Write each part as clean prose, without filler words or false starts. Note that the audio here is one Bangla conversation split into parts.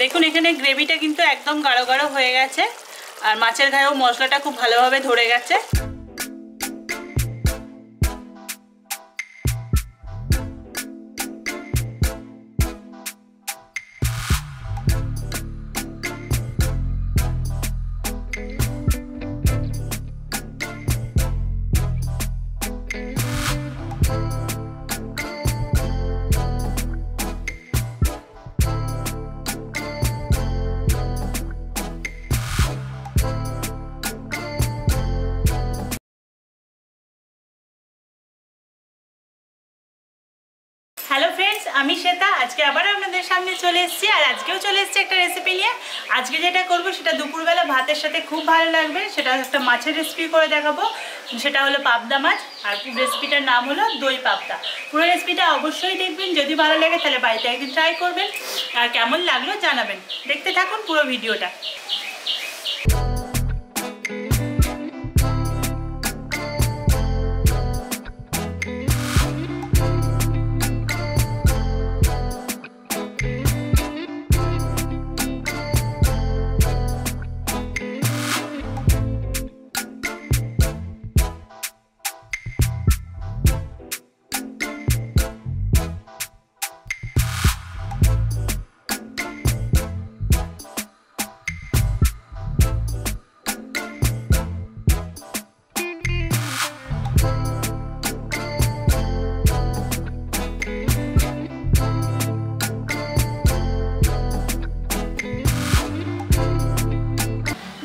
দেখুন এখানে গ্রেভিটা কিন্তু একদম গাঢ় গাঢ় হয়ে গেছে আর মাছের গায়েও মশলাটা খুব ভালোভাবে ধরে গেছে। हेलो फ्रेंड्स आमी श्वेता आज के आबार आपनादेर सामने चले एसेछि और आजकेও चले एसेछि একটা রেসিপি নিয়ে। আজকে যেটা করব সেটা দুপুরবেলা ভাতের সাথে খুব ভালো লাগবে। সেটা একটা মাছের রেসিপি করে দেখাবো, সেটা হলো পাবদা মাছ। আর পুরো রেসিপিটার নাম হলো দই পাবদা। পুরো রেসিপিটা অবশ্যই দেখবেন, যদি ভালো লাগে তাহলে বাড়িতে একদিন ট্রাই করবেন আর কেমন লাগলো জানাবেন। দেখতে থাকুন পুরো ভিডিওটা।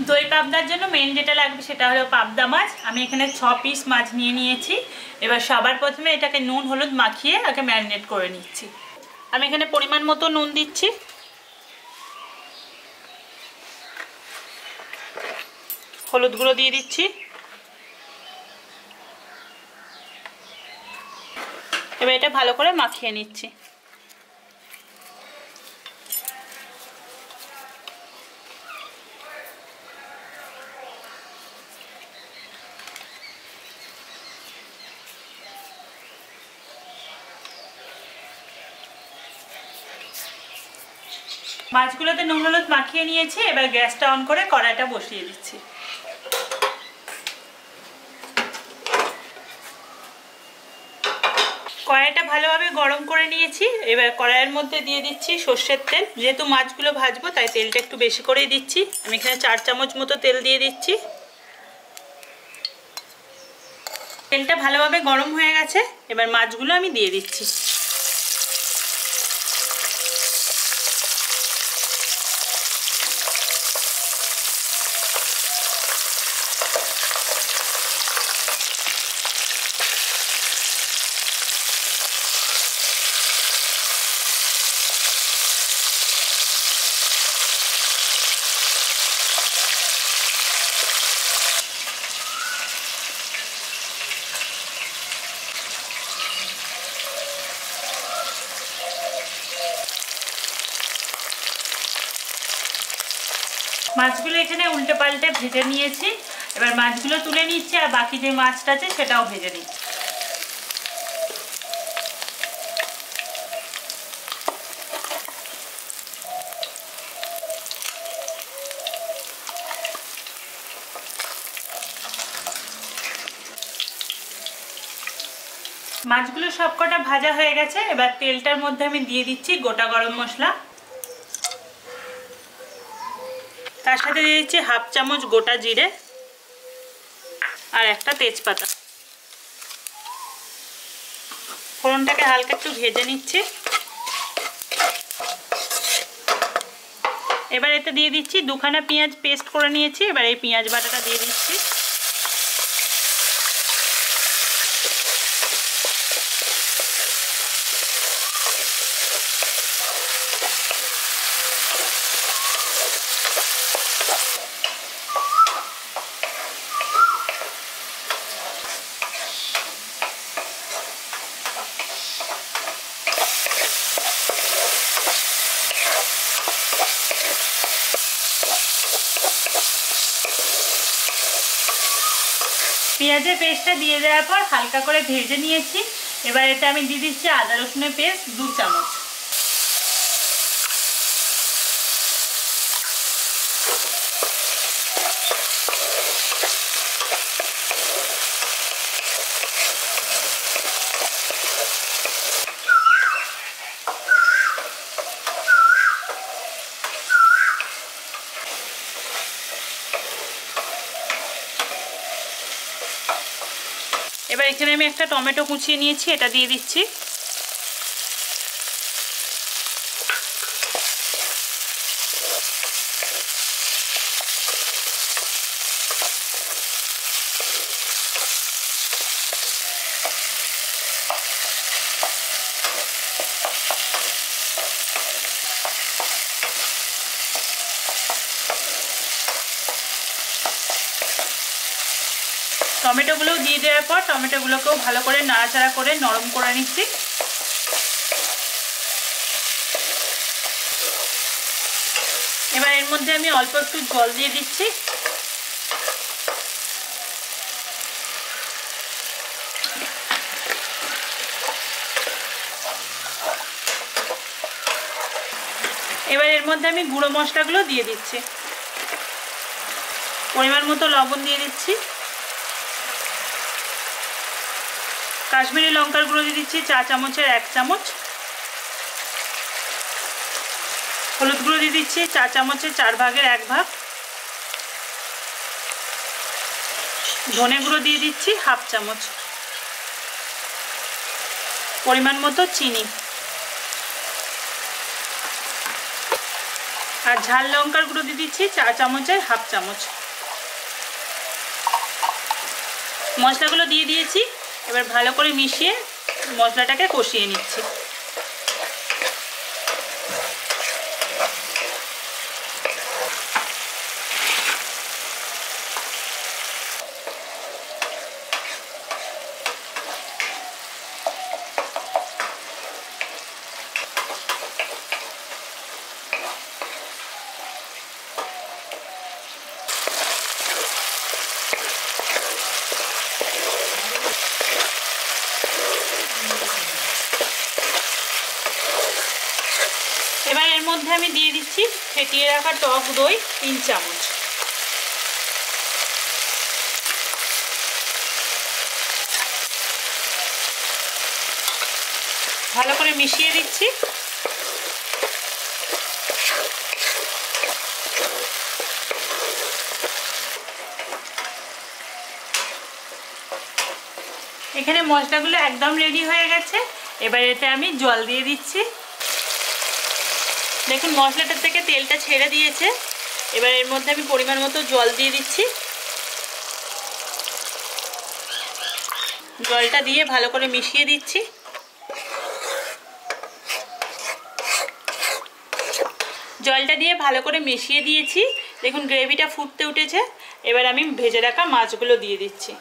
দই পাবদার জন্য মেন যেটা লাগবে সেটা হলো পাবদা মাছ। আমি এখানে 6 পিস মাছ নিয়ে নিয়েছি। এবার সবার প্রথমে এটাকে নুন হলুদ মাখিয়ে আগে ম্যারিনেট করে নিচ্ছি। আমি এখানে পরিমাণ মতো নুন দিচ্ছি, হলুদ গুঁড়ো দিয়ে দিচ্ছি। এবার এটা ভালো করে মাখিয়ে নিচ্ছি। মাছগুলোতে নুন হলুদ মাখিয়ে নিয়েছি। এবার গ্যাসটা অন করে কড়াইটা বসিয়ে দিচ্ছি। কড়াইটা ভালোভাবে গরম করে নিয়েছি। এবার কড়াইয়ের মধ্যে দিয়ে দিচ্ছি সর্ষের তেল। যেহেতু মাছগুলো ভাজবো তাই তেলটা একটু বেশি করেই দিচ্ছি। আমি এখানে 4 চামচ মতো তেল দিয়ে দিচ্ছি। তেলটা ভালোভাবে গরম হয়ে গেছে। এবার মাছগুলো আমি দিয়ে দিচ্ছি। মাছগুলো এখানে উল্টে পাল্টে ভেজে নিয়েছি। এবার মাছগুলো তুলে নিচ্ছি আর বাকি যে মাছটা আছে সেটাও ভেজে নিচ্ছি। মাছগুলো সবকটা ভাজা হয়ে গেছে। এবার তেলটার মধ্যে আমি দিয়ে দিচ্ছি গোটা গরম মশলা, তার সাথে দিয়ে দিচ্ছি 1/2 চামচ গোটা জিরে আর একটা তেজপাতা। ফোড়নটাকে হালকা একটু ভেজে নিচ্ছি। এবার এতে দিয়ে দিচ্ছি 2খানা পেঁয়াজ পেস্ট করে নিয়েছি। এবার এই পেঁয়াজ বাটাটা দিয়ে দিচ্ছি। পেঁয়াজের পেস্টটা দিয়ে দেওয়ার পর হালকা করে ভেজে নিয়েছি। এবার এটা আমি দিয়ে দিচ্ছি আদা রসুনের পেস্ট 2 চামচ। এবার এখানে আমি একটা টমেটো কুচিয়ে নিয়েছি, এটা দিয়ে দিচ্ছি। টমেটোগুলো দিয়ে দেওয়ার পর টমেটোগুলোকেও ভালো করে নাড়াচাড়া করে নরম করে নিচ্ছি। এবার এর মধ্যে আমি অল্প একটু জল দিয়ে দিচ্ছি। এবার এর মধ্যে আমি গুঁড়ো মশলাগুলো দিয়ে দিচ্ছি। পরিমাণ মতো লবণ দিয়ে দিচ্ছি, কাশ্মীরি লঙ্কার গুঁড়ো দিয়ে দিচ্ছি 4 চামচের 1 চামচ, হলুদ গুঁড়ো দিয়ে দিচ্ছি 4 চামচের 4 ভাগের 1 ভাগ, ধনে গুঁড়ো দিয়ে দিচ্ছি 1/2 চামচ, পরিমাণ মতো চিনি, আর ঝাল লঙ্কার গুঁড়ো দিয়ে দিচ্ছি 4 চামচের 1/2 চামচ। মশলাগুলো দিয়ে দিয়েছি, এবার ভালো করে মিশিয়ে মশলাটাকে কষিয়ে নিচ্ছি। এবার এর মধ্যে আমি দিয়ে দিচ্ছি ফেটিয়ে রাখা টক দই 3 চামচ। ভালো করে মিশিয়ে দিচ্ছি। এখানে মশলাগুলো একদম রেডি হয়ে গেছে। এবার এতে আমি জল দিয়ে দিচ্ছি। দেখুন মশলাটার থেকে তেলটা ছেড়ে দিয়েছে। এবার এর মধ্যে আমি পরিমাণ মতো জল দিয়ে দিচ্ছি। জলটা দিয়ে ভালো করে মিশিয়ে দিচ্ছি। জলটা দিয়ে ভালো করে মিশিয়ে দিয়েছি। দেখুন গ্রেভিটা ফুটতে উঠেছে। এবার আমি ভেজে রাখা মাছগুলো দিয়ে দিচ্ছি।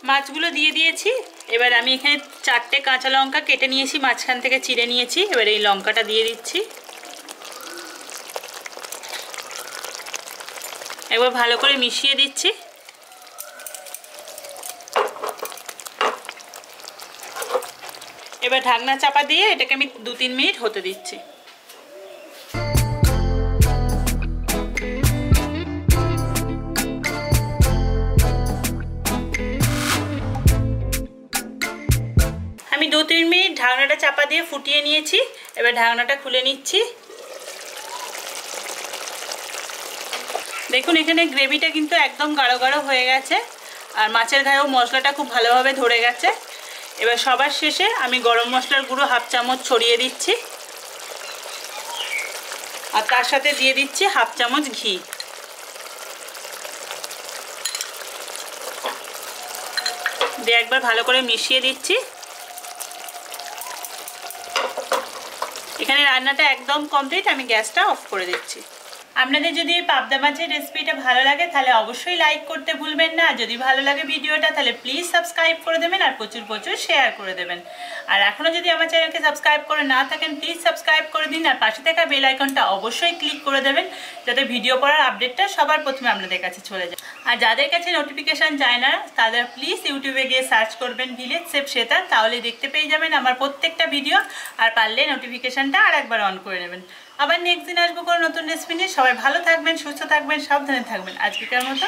মাছগুলো দিয়ে দিয়েছি। এবার আমি এখানে 4টে কাঁচা লঙ্কা কেটে নিয়েছি, মাঝখান থেকে চিড়ে নিয়েছি। এবার এই লঙ্কাটা দিয়ে দিচ্ছি। একবার ভালো করে মিশিয়ে দিচ্ছি। এবার ঢাকনা চাপা দিয়ে এটাকে আমি 2-3 মিনিট হতে দিচ্ছি। আমি 2-3 মিনিট ঢাকনাটা চাপা দিয়ে ফুটিয়ে নিয়েছি। এবার ঢাকনাটা খুলে নিচ্ছি। দেখুন এখানে গ্রেভিটা কিন্তু একদম গাঢ় গাঢ় হয়ে গেছে, আর মাছের গায়েও মশলাটা খুব ভালোভাবে ধরে গেছে। এবার সবার শেষে আমি গরম মশলার গুঁড়ো 1/2 চামচ ছড়িয়ে দিচ্ছি, আর তার সাথে দিয়ে দিচ্ছি 1/2 চামচ ঘি। দিয়ে একবার ভালো করে মিশিয়ে দিচ্ছি। এখানে রান্নাটা একদম কমপ্লিট। আমি গ্যাসটা অফ করে দিচ্ছি। আপনাদের যদি এই পাবদা মাছের রেসিপিটা ভালো লাগে তাহলে অবশ্যই লাইক করতে ভুলবেন না। যদি ভালো লাগে ভিডিওটা তাহলে প্লিজ সাবস্ক্রাইব করে দেবেন, আর প্রচুর প্রচুর শেয়ার করে দেবেন। আর এখনও যদি আমার চ্যানেলকে সাবস্ক্রাইব করে না থাকেন প্লিজ সাবস্ক্রাইব করে দিন, আর পাশে থাকা বেল আইকনটা অবশ্যই ক্লিক করে দেবেন যাতে ভিডিও করার আপডেটটা সবার প্রথমে আপনাদের কাছে চলে যায়। আর যাদের কাছে নোটিফিকেশান যায় না তাদের প্লিজ ইউটিউবে গিয়ে সার্চ করবেন ভিলেজ শেফ শ্বেতা, তাহলে দেখতে পেয়ে যাবেন আমার প্রত্যেকটা ভিডিও, আর পারলে নোটিফিকেশানটা আর একবার অন করে নেবেন। আবার নেক্সট দিন আসবো কোনো নতুন রেসিপি নিয়ে। সবাই ভালো থাকবেন, সুস্থ থাকবেন, সাবধানে থাকবেন। আজকের মতো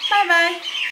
বাই বাই।